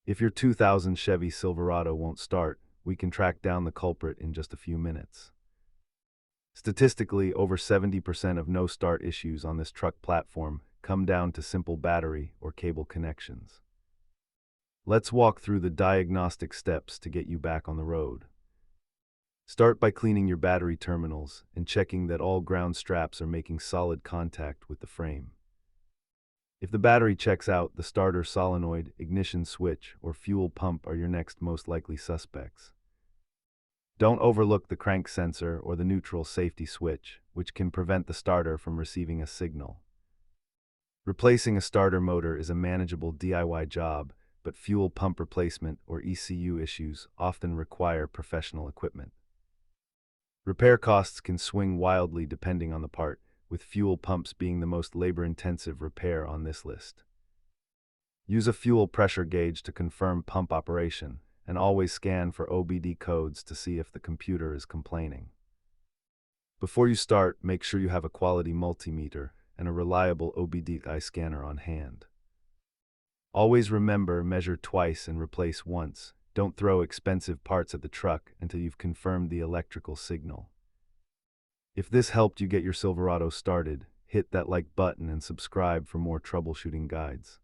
If your 2000 Chevy Silverado won't start, we can track down the culprit in just a few minutes. Statistically, over 70% of no-start issues on this truck platform come down to simple battery or cable connections. Let's walk through the diagnostic steps to get you back on the road. Start by cleaning your battery terminals and checking that all ground straps are making solid contact with the frame. If the battery checks out, the starter solenoid, ignition switch, or fuel pump are your next most likely suspects. Don't overlook the crank sensor or the neutral safety switch, which can prevent the starter from receiving a signal. Replacing a starter motor is a manageable DIY job, but fuel pump replacement or ECU issues often require professional equipment. Repair costs can swing wildly depending on the part, with fuel pumps being the most labor-intensive repair on this list. Use a fuel pressure gauge to confirm pump operation, and always scan for OBD codes to see if the computer is complaining. Before you start, make sure you have a quality multimeter and a reliable OBD scanner on hand. Always remember, measure twice and replace once. Don't throw expensive parts at the truck until you've confirmed the electrical signal. If this helped you get your Silverado started, hit that like button and subscribe for more troubleshooting guides.